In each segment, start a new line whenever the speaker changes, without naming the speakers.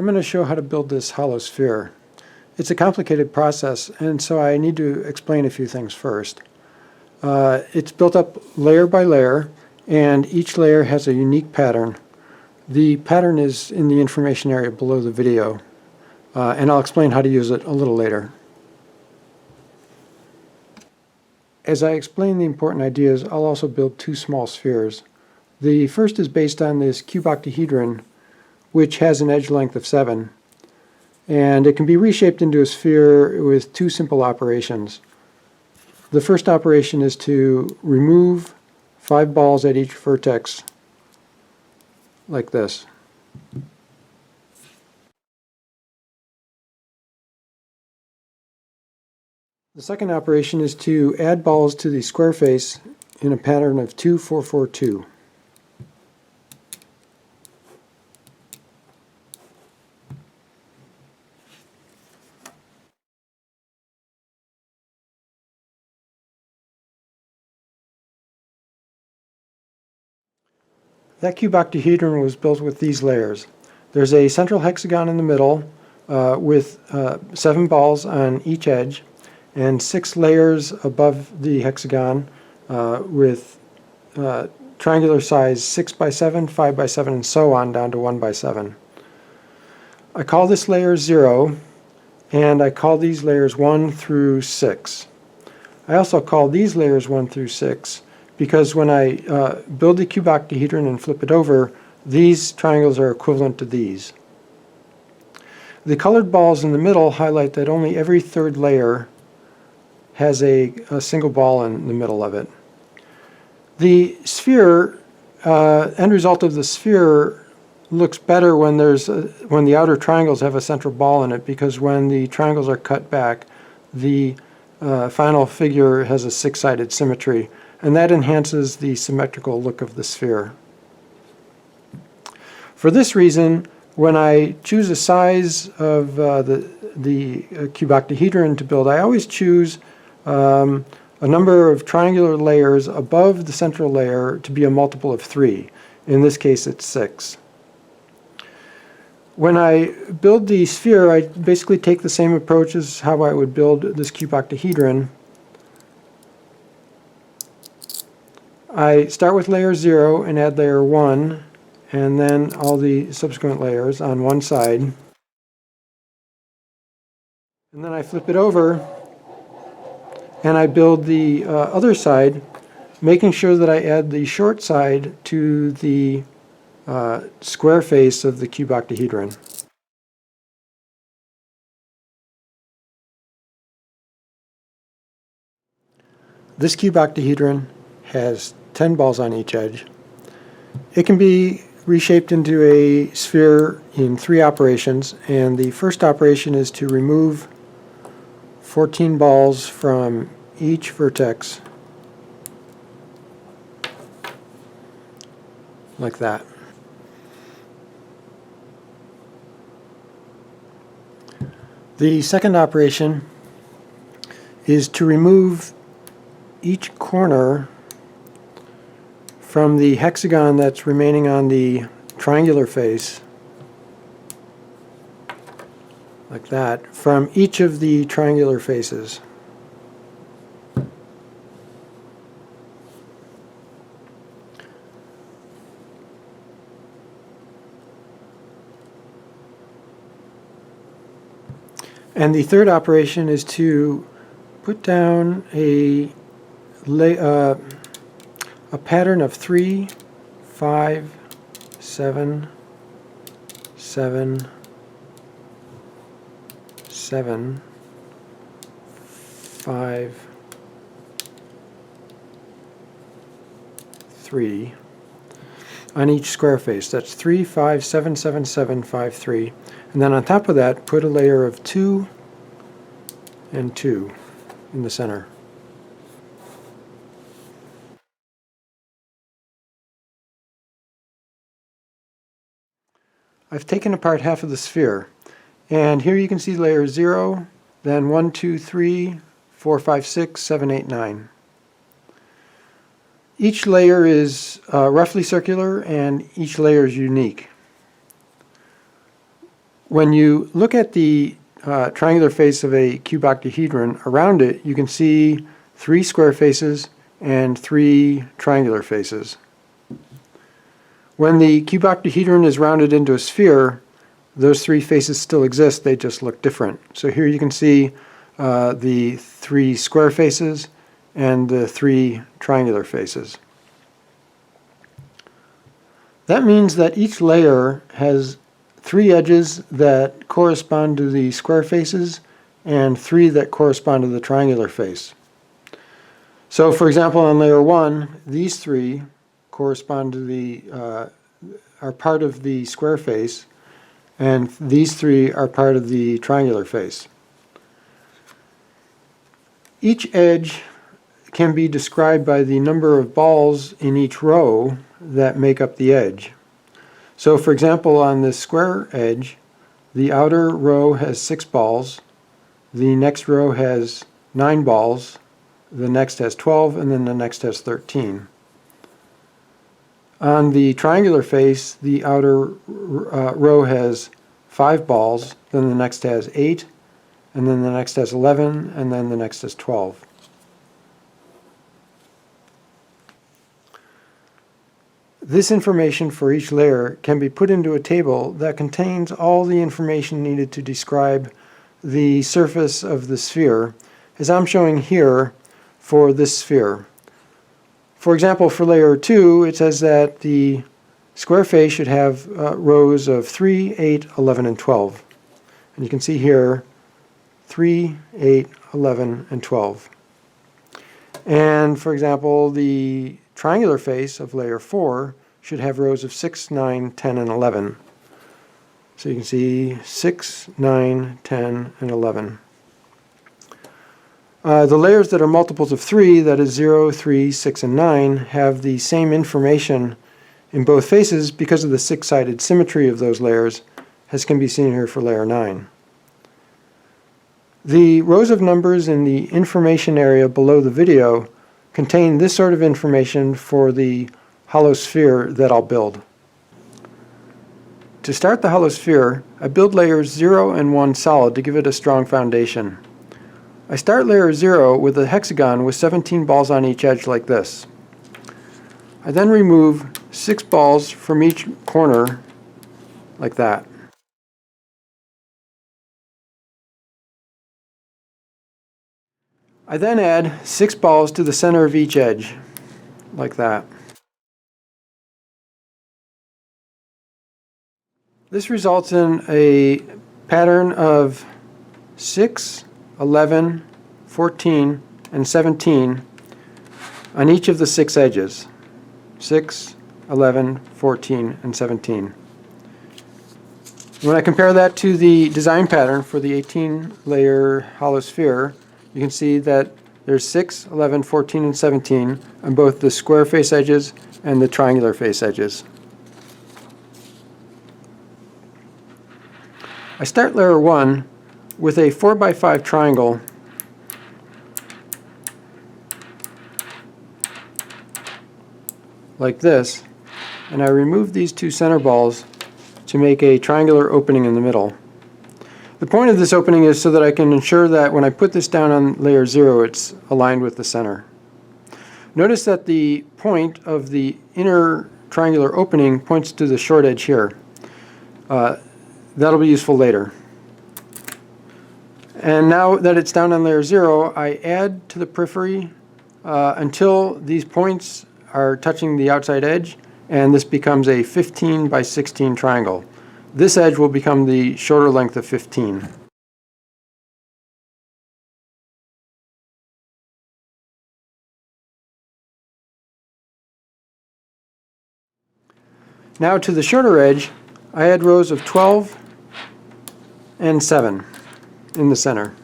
I'm going to show how to build this hollow sphere. It's a complicated process, and so I need to explain a few things first. It's built up layer by layer, and each layer has a unique pattern. The pattern is in the information area below the video, and I'll explain how to use it a little later. As I explain the important ideas, I'll also build two small spheres. The first is based on this cube octahedron, which has an edge length of 7. And it can be reshaped into a sphere with two simple operations. The first operation is to remove 5 balls at each vertex, like this. The second operation is to add balls to the square face in a pattern of 2, 4, 4, 2. That cube octahedron was built with these layers. There's a central hexagon in the middle with 7 balls on each edge, and 6 layers above the hexagon with triangular size 6 by 7, 5 by 7, and so on down to 1 by 7. I call this layer 0, and I call these layers 1 through 6. I also call these layers 1 through 6 because when I build the cube octahedron and flip it over, these triangles are equivalent to these. The colored balls in the middle highlight that only every third layer has a single ball in the middle of it. The sphere, end result of the sphere looks better when when the outer triangles have a central ball in it, because when the triangles are cut back, the final figure has a 6-sided symmetry, and that enhances the symmetrical look of the sphere. For this reason, when I choose a size of the cube octahedron to build, I always choose a number of triangular layers above the central layer to be a multiple of 3. In this case, it's 6. When I build the sphere, I basically take the same approach as how I would build this cube octahedron. I start with layer 0 and add layer 1, and then all the subsequent layers on one side. And then I flip it over, and I build the other side, making sure that I add the short side to the square face of the cube octahedron. This cube octahedron has 10 balls on each edge. It can be reshaped into a sphere in 3 operations, and the first operation is to remove 14 balls from each vertex, like that. The second operation is to remove each corner from the hexagon that's remaining on the triangular face, like that, from each of the triangular faces. And the third operation is to put down a pattern of 3, 5, 7, 7, 7, 5, 3 on each square face. That's 3, 5, 7, 7, 7, 5, 3. And then on top of that, put a layer of 2 and 2 in the center. I've taken apart half of the sphere, and here you can see layer 0, then 1, 2, 3, 4, 5, 6, 7, 8, 9. Each layer is roughly circular, and each layer is unique. When you look at the triangular face of a cube octahedron, around it you can see 3 square faces and 3 triangular faces. When the cube octahedron is rounded into a sphere, those 3 faces still exist, they just look different. So here you can see the 3 square faces and the 3 triangular faces. That means that each layer has 3 edges that correspond to the square faces and 3 that correspond to the triangular face. So for example, on layer 1, these 3 correspond to the are part of the square face, and these 3 are part of the triangular face. Each edge can be described by the number of balls in each row that make up the edge. So for example, on this square edge, the outer row has 6 balls, the next row has 9 balls, the next has 12, and then the next has 13. On the triangular face, the outer row has 5 balls, then the next has 8, and then the next has 11, and then the next has 12. This information for each layer can be put into a table that contains all the information needed to describe the surface of the sphere, as I'm showing here for this sphere. For example, for layer 2, it says that the square face should have rows of 3, 8, 11, and 12. And you can see here 3, 8, 11, and 12. And for example, the triangular face of layer 4 should have rows of 6, 9, 10, and 11. So you can see 6, 9, 10, and 11. The layers that are multiples of 3, that is 0, 3, 6, and 9, have the same information in both faces because of the 6-sided symmetry of those layers, as can be seen here for layer 9. The rows of numbers in the information area below the video contain this sort of information for the hollow sphere that I'll build. To start the hollow sphere, I build layers 0 and 1 solid to give it a strong foundation. I start layer 0 with a hexagon with 17 balls on each edge like this. I then remove 6 balls from each corner like that. I then add 6 balls to the center of each edge like that. This results in a pattern of 6, 11, 14, and 17 on each of the 6 edges. 6, 11, 14, and 17. When I compare that to the design pattern for the 18-layer hollow sphere, you can see that there's 6, 11, 14, and 17 on both the square face edges and the triangular face edges. I start layer 1 with a 4x5 triangle like this, and I remove these 2 center balls to make a triangular opening in the middle. The point of this opening is so that I can ensure that when I put this down on layer 0, it's aligned with the center. Notice that the point of the inner triangular opening points to the short edge here. That'll be useful later. And now that it's down on layer 0, I add to the periphery until these points are touching the outside edge, and this becomes a 15 by 16 triangle. This edge will become the shorter length of 15. Now to the shorter edge, I add rows of 12 and 7 in the center.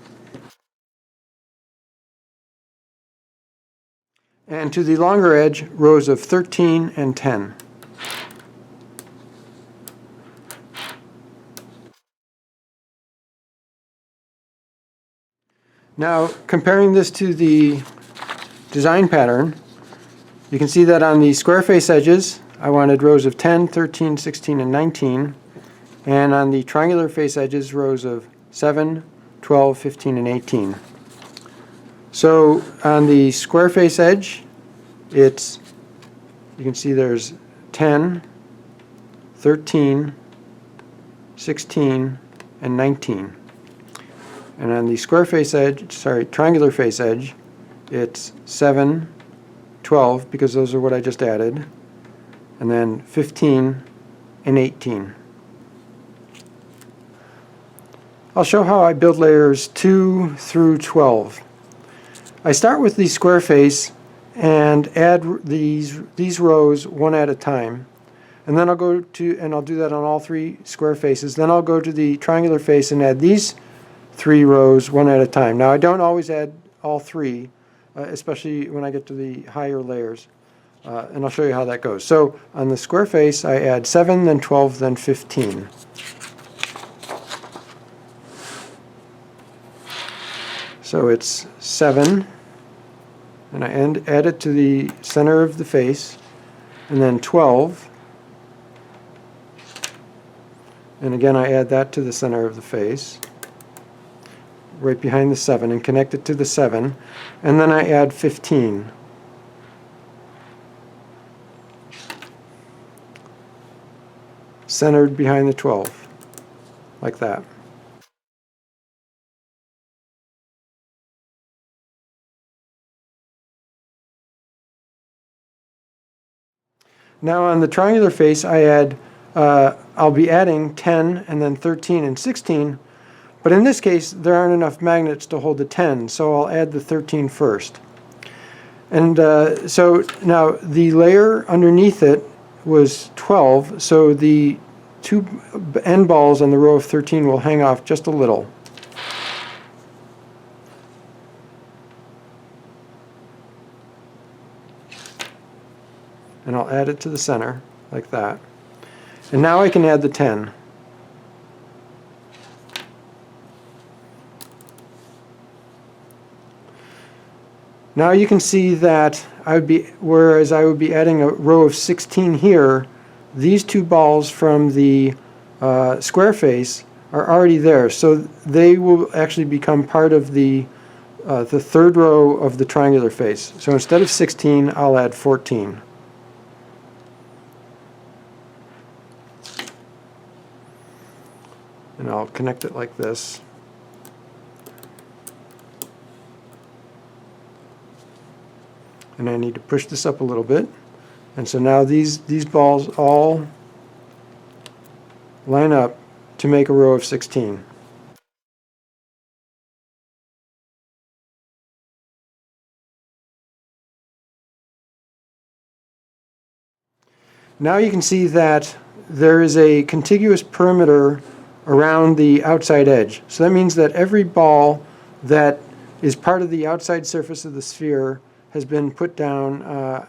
And to the longer edge, rows of 13 and 10. Now, comparing this to the design pattern, you can see that on the square face edges, I wanted rows of 10, 13, 16, and 19. and on the triangular face edges, rows of 7, 12, 15, and 18. So on the square face edge, you can see there's 10, 13, 16, and 19. And on the triangular face edge, it's 7, 12, because those are what I just added, and then 15 and 18. I'll show how I build layers 2 through 12. I start with the square face and add these rows one at a time. And then I'll do that on all 3 square faces. Then I'll go to the triangular face and add these 3 rows one at a time. Now I don't always add all 3, especially when I get to the higher layers. And I'll show you how that goes. So on the square face, I add 7, then 12, then 15. So it's 7, and I add it to the center of the face, and then 12, and again I add that to the center of the face, right behind the 7, and connect it to the 7, and then I add 15. Centered behind the 12, like that. Now on the triangular face, I'll be adding 10 and then 13 and 16, but in this case there aren't enough magnets to hold the 10, so I'll add the 13 first. And so now the layer underneath it was 12, so the 2 end balls on the row of 13 will hang off just a little. And I'll add it to the center, like that. And now I can add the 10. Now you can see that whereas I would be adding a row of 16 here, these 2 balls from the square face are already there. So they will actually become part of the 3rd row of the triangular face. So instead of 16, I'll add 14. And I'll connect it like this. And I need to push this up a little bit. And so now these balls all line up to make a row of 16. Now you can see that there is a contiguous perimeter around the outside edge. So that means that every ball that is part of the outside surface of the sphere has been put down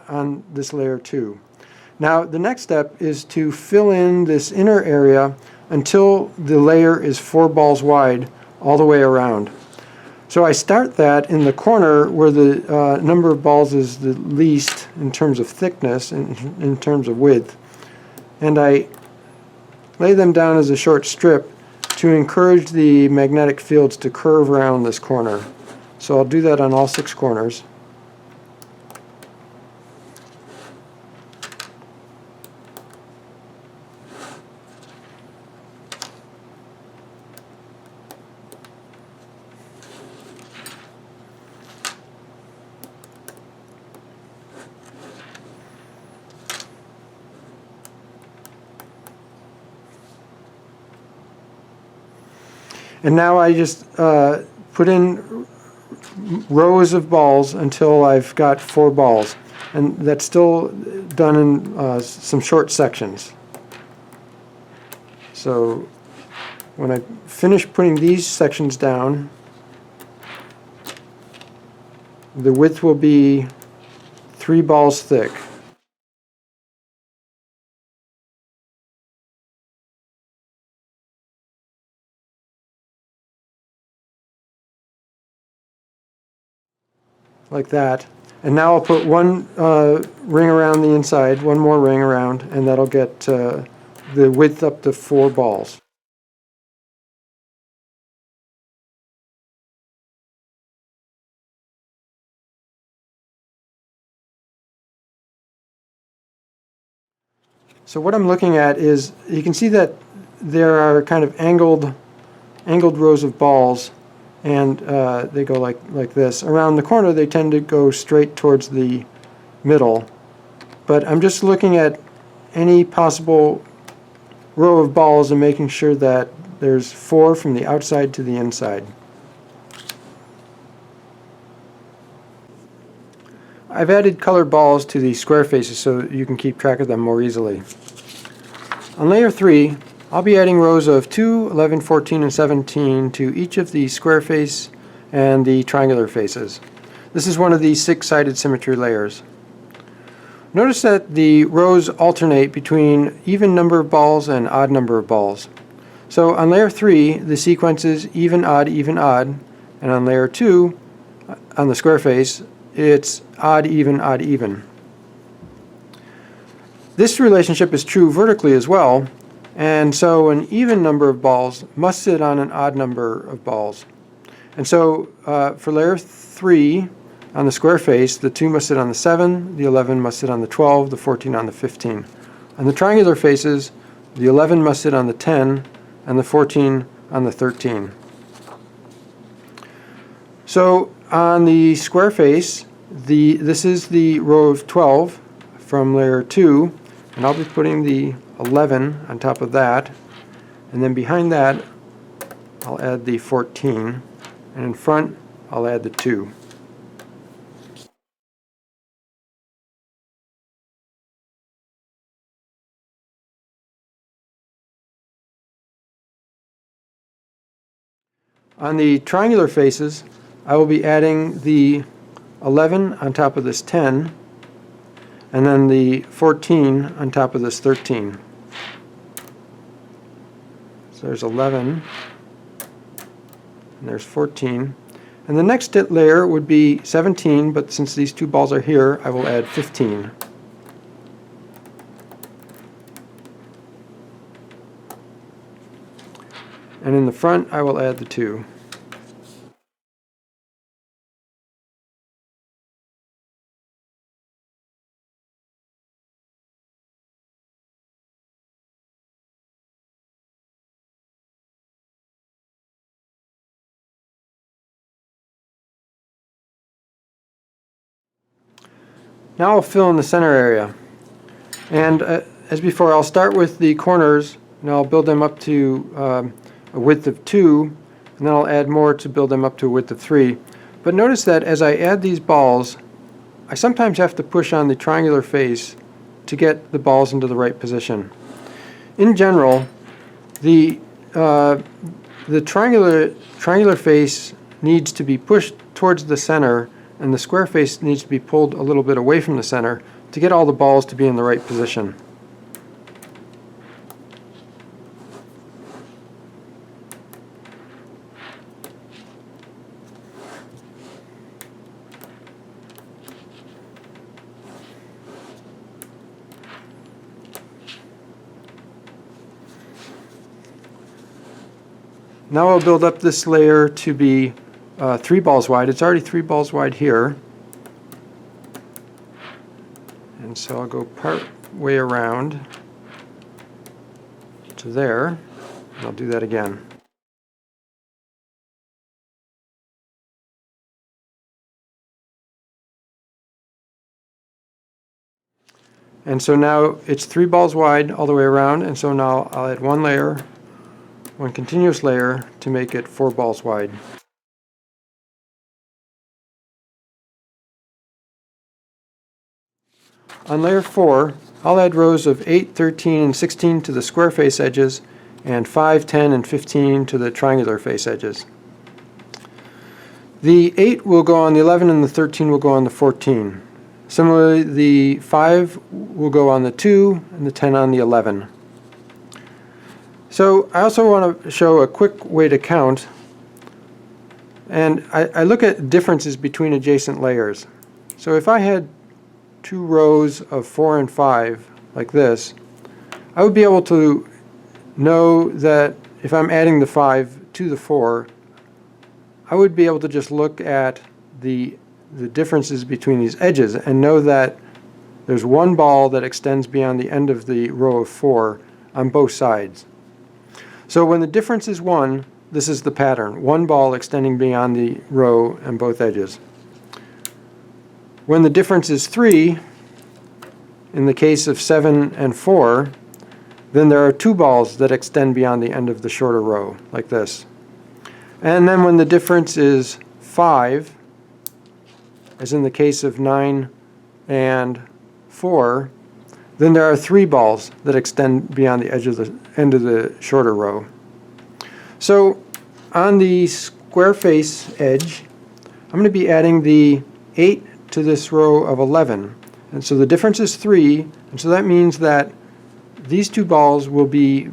on this layer 2. Now the next step is to fill in this inner area until the layer is 4 balls wide all the way around. So I start that in the corner where the number of balls is the least in terms of thickness and in terms of width. And I lay them down as a short strip to encourage the magnetic fields to curve around this corner. So I'll do that on all 6 corners. And now I just put in rows of balls until I've got 4 balls. And that's still done in some short sections. So when I finish putting these sections down, the width will be 3 balls thick. Like that. And now I'll put one ring around the inside, one more ring around, and that'll get the width up to 4 balls. So what I'm looking at is, you can see that there are kind of angled rows of balls, and they go like this. Around the corner they tend to go straight towards the middle, but I'm just looking at any possible row of balls and making sure that there's 4 from the outside to the inside. I've added colored balls to the square faces so you can keep track of them more easily. On layer 3, I'll be adding rows of 2, 11, 14, and 17 to each of the square face and the triangular faces. This is one of the 6-sided symmetry layers. Notice that the rows alternate between even number of balls and odd number of balls. So on layer 3, the sequence is even, odd, and on layer 2, on the square face, it's odd, even. This relationship is true vertically as well, and so an even number of balls must sit on an odd number of balls. And so for layer 3, on the square face, the 2 must sit on the 7, the 11 must sit on the 12, the 14 on the 15. On the triangular faces, the 11 must sit on the 10, and the 14 on the 13. So on the square face, this is the row of 12 from layer 2, and I'll be putting the 11 on top of that, and then behind that I'll add the 14, and in front I'll add the 2. On the triangular faces, I will be adding the 11 on top of this 10, and then the 14 on top of this 13. So there's 11, and there's 14. And the next layer would be 17, but since these 2 balls are here, I will add 15. And in the front, I will add the 2. Now I'll fill in the center area. And as before, I'll start with the corners, and I'll build them up to a width of 2, and then I'll add more to build them up to a width of 3. But notice that as I add these balls, I sometimes have to push on the triangular face to get the balls into the right position. In general, the triangular face needs to be pushed towards the center, and the square face needs to be pulled a little bit away from the center to get all the balls to be in the right position. Now I'll build up this layer to be 3 balls wide. It's already 3 balls wide here. And so I'll go part way around to there, and I'll do that again. And so now it's 3 balls wide all the way around, and so now I'll add one layer, one continuous layer to make it 4 balls wide. On layer 4, I'll add rows of 8, 13, and 16 to the square face edges, and 5, 10, and 15 to the triangular face edges. The 8 will go on the 11, and the 13 will go on the 14. Similarly, the 5 will go on the 2, and the 10 on the 11. So I also want to show a quick way to count, and I look at differences between adjacent layers. So if I had 2 rows of 4 and 5 like this, I would be able to know that if I'm adding the 5 to the 4, I would be able to just look at the differences between these edges and know that there's one ball that extends beyond the end of the row of 4 on both sides. So when the difference is 1, this is the pattern. One ball extending beyond the row and both edges. When the difference is 3, in the case of 7 and 4, then there are 2 balls that extend beyond the end of the shorter row, like this. And then when the difference is 5, as in the case of 9 and 4, then there are 3 balls that extend beyond the edge of the end of the shorter row. So on the square face edge, I'm going to be adding the 8 to this row of 11. And so the difference is 3, and so that means that these 2 balls will be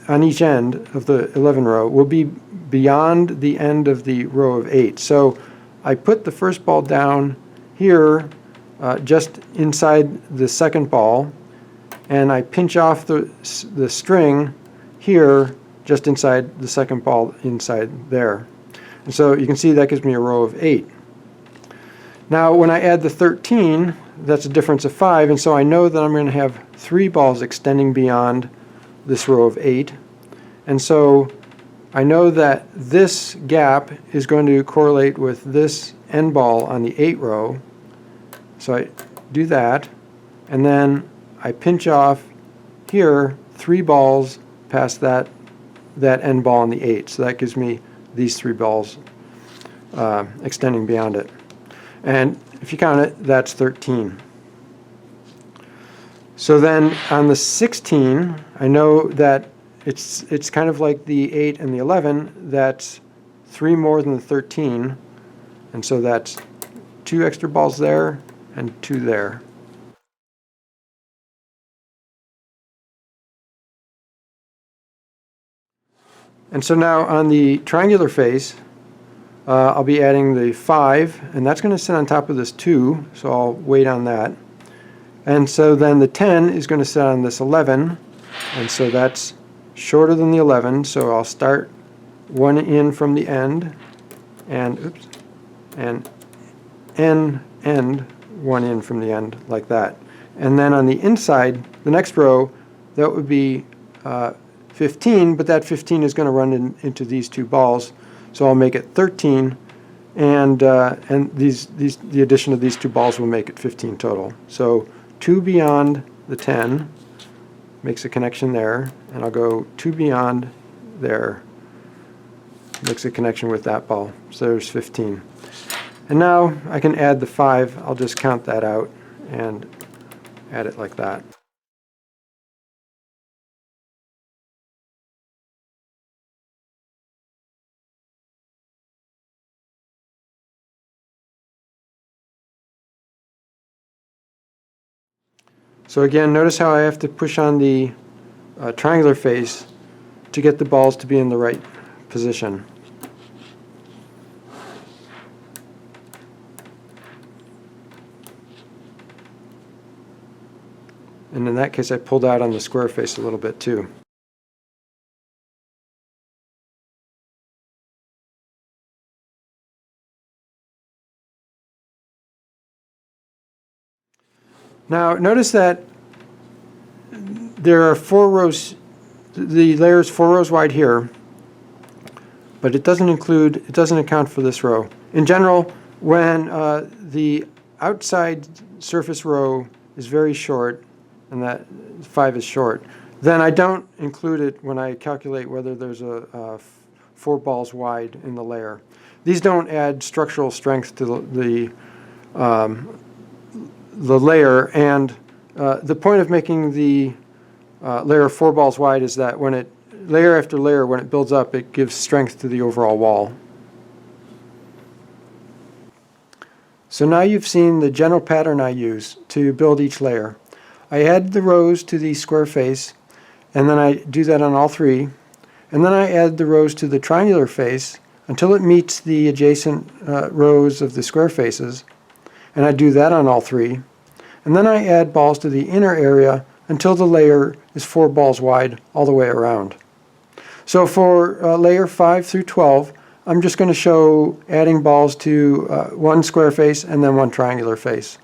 on each end of the 11 row, will be beyond the end of the row of 8. So I put the first ball down here just inside the second ball, and I pinch off the string here just inside the second ball inside there. And so you can see that gives me a row of 8. Now when I add the 13, that's a difference of 5, and so I know that I'm going to have 3 balls extending beyond this row of 8. And so I know that this gap is going to correlate with this end ball on the 8 row. So I do that, and then I pinch off here 3 balls past that end ball on the 8. So that gives me these 3 balls extending beyond it. And if you count it, that's 13. So then on the 16, I know that it's kind of like the 8 and the 11. That's 3 more than the 13. And so that's 2 extra balls there and 2 there. And so now on the triangular face, I'll be adding the 5, and that's going to sit on top of this 2, so I'll wait on that. And so then the 10 is going to sit on this 11, and so that's shorter than the 11, so I'll start one in from the end, and end one in from the end, like that. And then on the inside, the next row, that would be 15, but that 15 is going to run into these 2 balls. So I'll make it 13, and the addition of these 2 balls will make it 15 total. So 2 beyond the 10 makes a connection there, and I'll go 2 beyond there, makes a connection with that ball. So there's 15. And now I can add the 5. I'll just count that out and add it like that. So again, notice how I have to push on the triangular face to get the balls to be in the right position. And in that case, I pulled out on the square face a little bit too. Now notice that there are 4 rows, the layer is 4 rows wide here, but it doesn't account for this row. In general, when the outside surface row is very short, and that 5 is short, then I don't include it when I calculate whether there's a 4 balls wide in the layer. These don't add structural strength to the layer, and the point of making the layer 4 balls wide is that when layer after layer, when it builds up, it gives strength to the overall wall. So now you've seen the general pattern I use to build each layer. I add the rows to the square face, and then I do that on all 3, and then I add the rows to the triangular face until it meets the adjacent rows of the square faces, and I do that on all 3. And then I add balls to the inner area until the layer is 4 balls wide all the way around. So for layer 5 through 12, I'm just going to show adding balls to one square face and then one triangular face.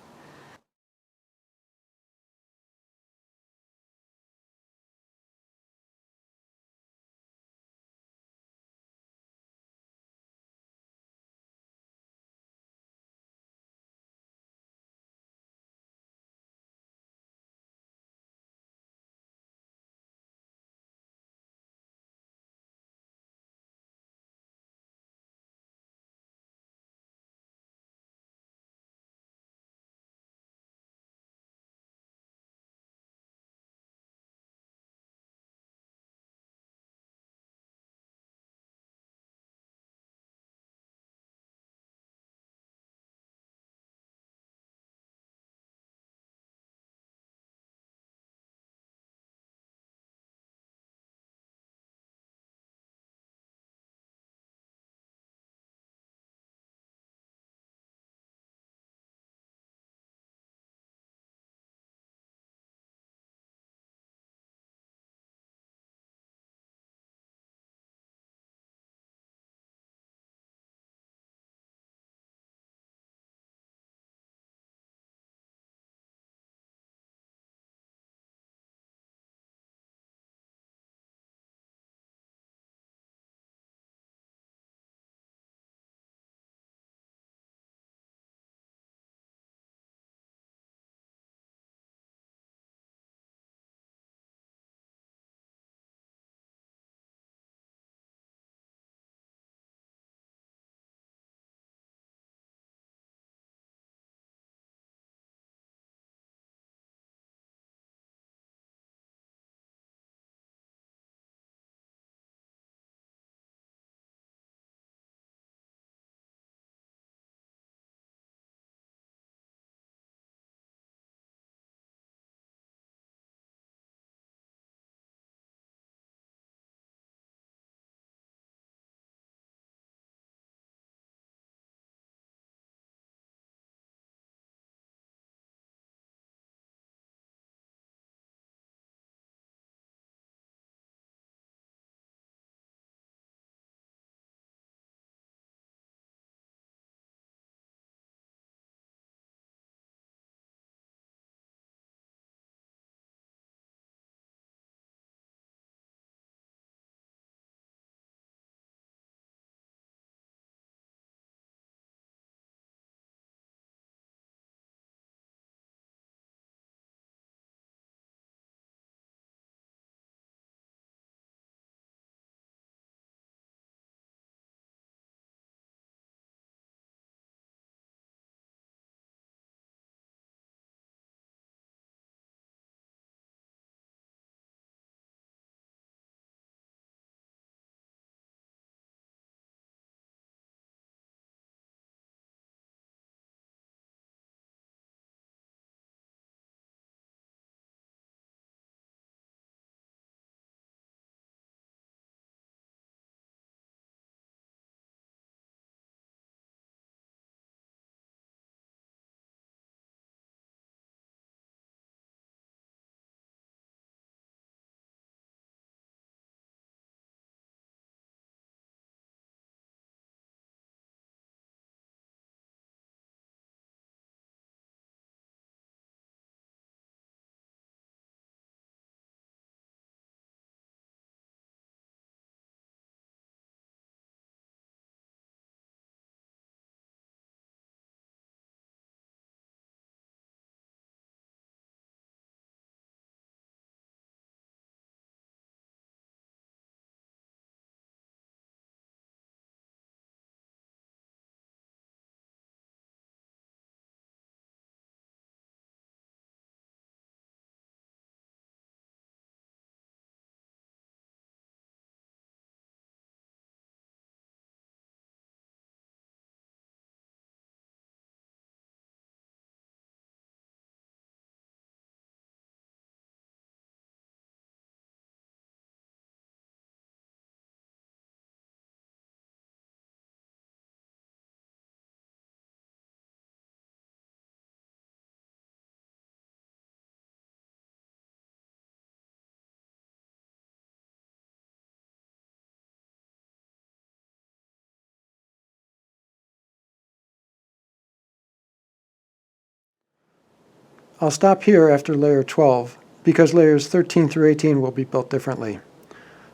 I'll stop here after layer 12 because layers 13 through 18 will be built differently.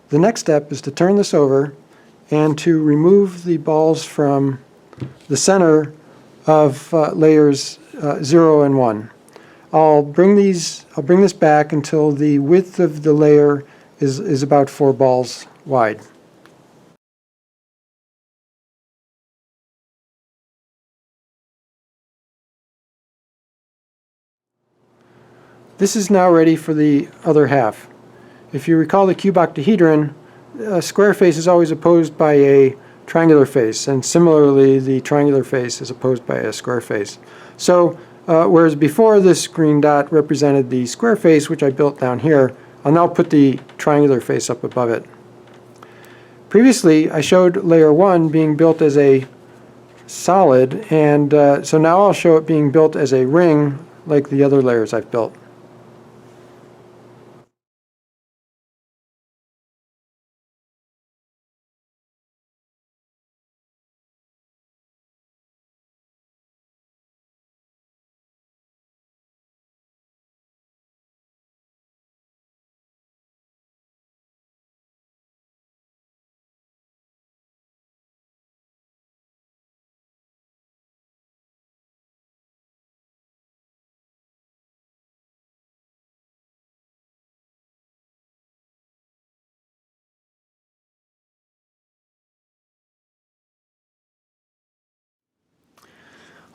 The next step is to turn this over and to remove the balls from the center of layers 0 and 1. I'll bring this back until the width of the layer is about 4 balls wide. This is now ready for the other half. If you recall the cube octahedron, a square face is always opposed by a triangular face, and similarly the triangular face is opposed by a square face. So whereas before this green dot represented the square face, which I built down here, I'll now put the triangular face up above it. Previously I showed layer 1 being built as a solid, and so now I'll show it being built as a ring like the other layers I've built.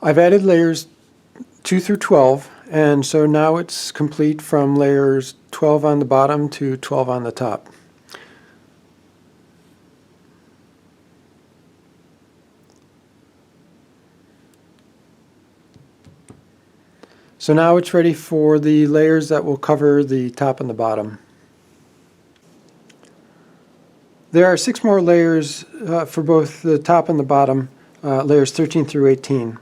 I've added layers 2 through 12, and so now it's complete from layers 12 on the bottom to 12 on the top. So now it's ready for the layers that will cover the top and the bottom. There are 6 more layers for both the top and the bottom, layers 13 through 18.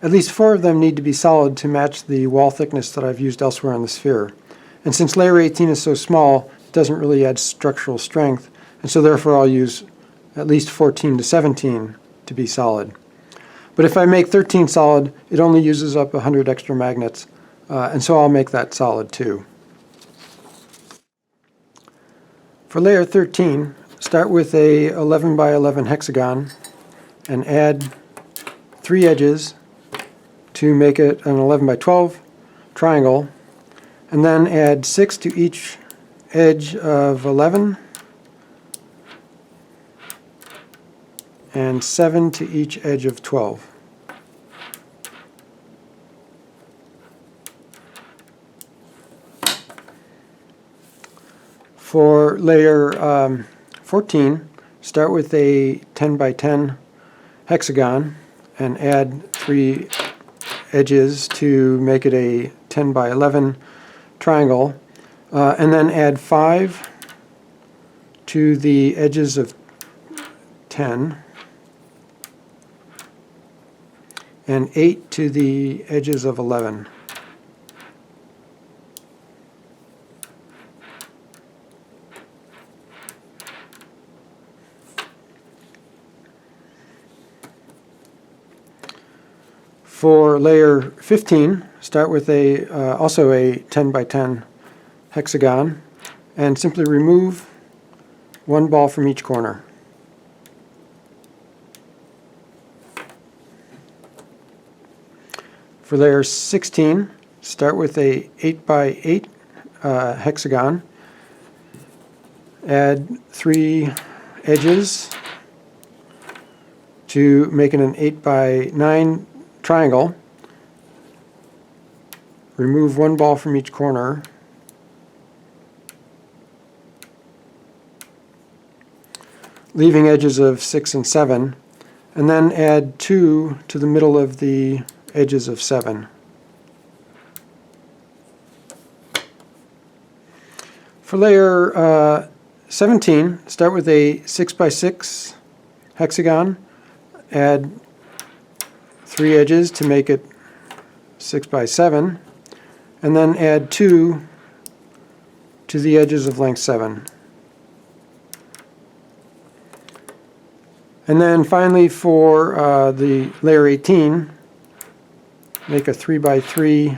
At least 4 of them need to be solid to match the wall thickness that I've used elsewhere on the sphere. And since layer 18 is so small, it doesn't really add structural strength, and so therefore I'll use at least 14 to 17 to be solid. But if I make 13 solid, it only uses up 100 extra magnets, and so I'll make that solid too. For layer 13, start with a 11 by 11 hexagon and add 3 edges to make it an 11 by 12 triangle, and then add 6 to each edge of 11 and 7 to each edge of 12. For layer 14, start with a 10 by 10 hexagon and add 3 edges to make it a 10 by 11 triangle, and then add 5 to the edges of 10 and 8 to the edges of 11. For layer 15, start with also a 10 by 10 hexagon and simply remove 1 ball from each corner. For layer 16, start with a 8 by 8 hexagon, add 3 edges to make it an 8 by 9 triangle, remove 1 ball from each corner, leaving edges of 6 and 7, and then add 2 to the middle of the edges of 7. For layer 17, start with a 6 by 6 hexagon, add 3 edges to make it 6 by 7, and then add 2 to the edges of length 7. And then finally for the layer 18, make a 3 by 3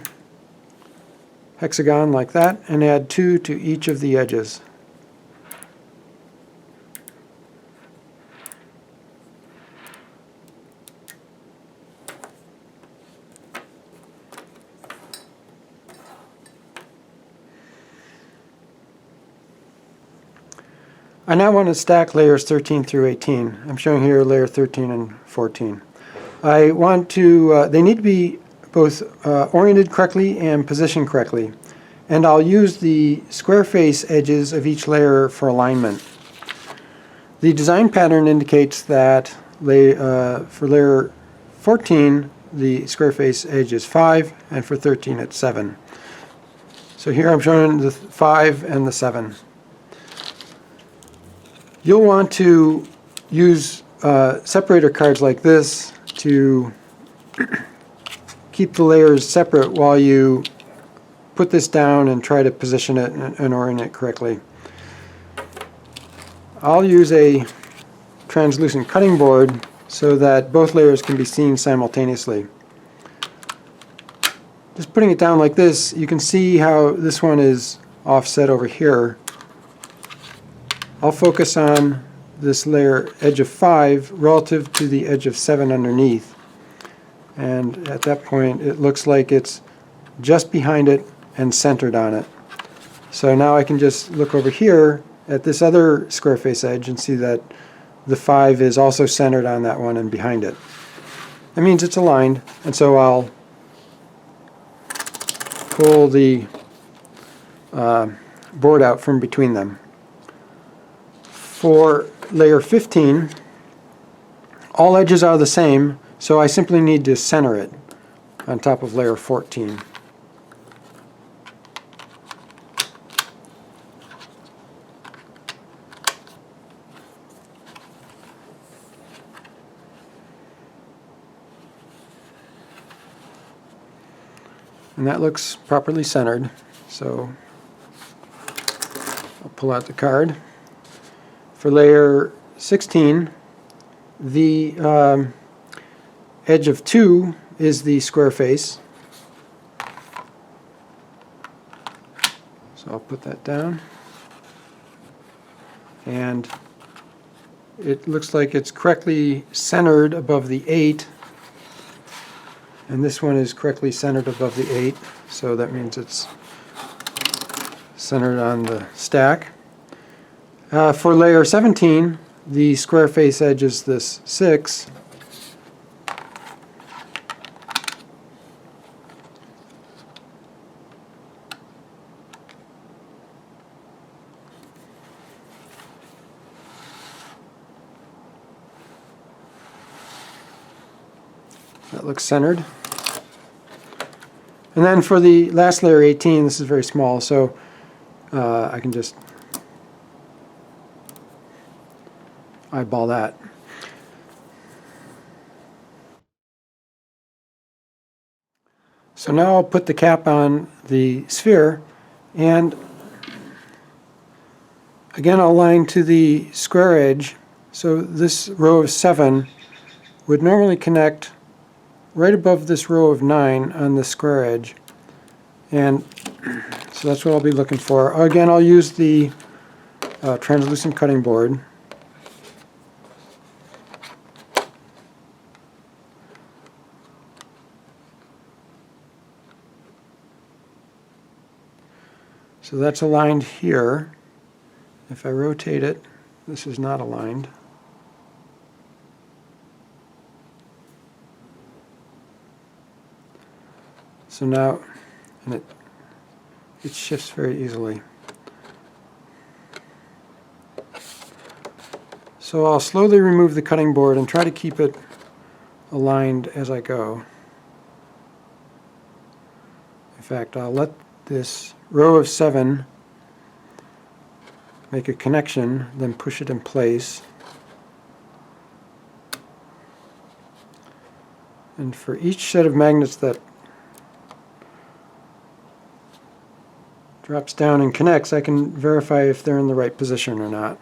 hexagon like that and add 2 to each of the edges. I now want to stack layers 13 through 18. I'm showing here layer 13 and 14. I want to, they need to be both oriented correctly and positioned correctly. And I'll use the square face edges of each layer for alignment. The design pattern indicates that for layer 14, the square face edge is 5, and for 13 it's 7. So here I'm showing the 5 and the 7. You'll want to use separator cards like this to keep the layers separate while you put this down and try to position it and orient it correctly. I'll use a translucent cutting board so that both layers can be seen simultaneously. Just putting it down like this, you can see how this one is offset over here. I'll focus on this layer edge of 5 relative to the edge of 7 underneath. And at that point it looks like it's just behind it and centered on it. So now I can just look over here at this other square face edge and see that the 5 is also centered on that one and behind it. That means it's aligned, and so I'll pull the board out from between them. For layer 15, all edges are the same, so I simply need to center it on top of layer 14. And that looks properly centered, so I'll pull out the card. For layer 16, the edge of 2 is the square face. So I'll put that down. And it looks like it's correctly centered above the 8. And this one is correctly centered above the 8, so that means it's centered on the stack. For layer 17, the square face edge is this 6. That looks centered. And then for the last layer 18, this is very small, so I can just eyeball that. So now I'll put the cap on the sphere, and again I'll align to the square edge. So this row of 7 would normally connect right above this row of 9 on the square edge. And so that's what I'll be looking for. Again, I'll use the translucent cutting board. So that's aligned here. If I rotate it, this is not aligned. So now, and it shifts very easily. So I'll slowly remove the cutting board and try to keep it aligned as I go. In fact, I'll let this row of 7 make a connection, then push it in place. And for each set of magnets that drops down and connects, I can verify if they're in the right position or not.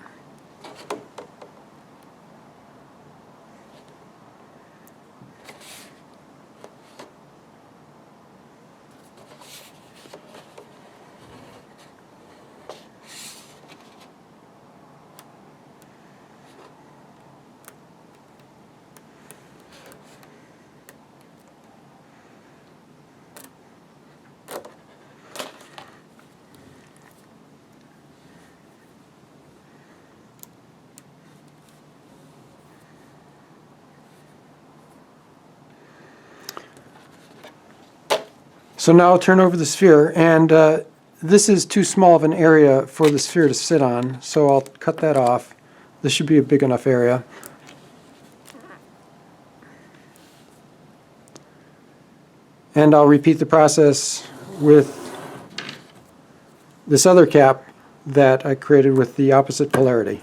So now I'll turn over the sphere, and this is too small of an area for the sphere to sit on, so I'll cut that off. This should be a big enough area. And I'll repeat the process with this other cap that I created with the opposite polarity.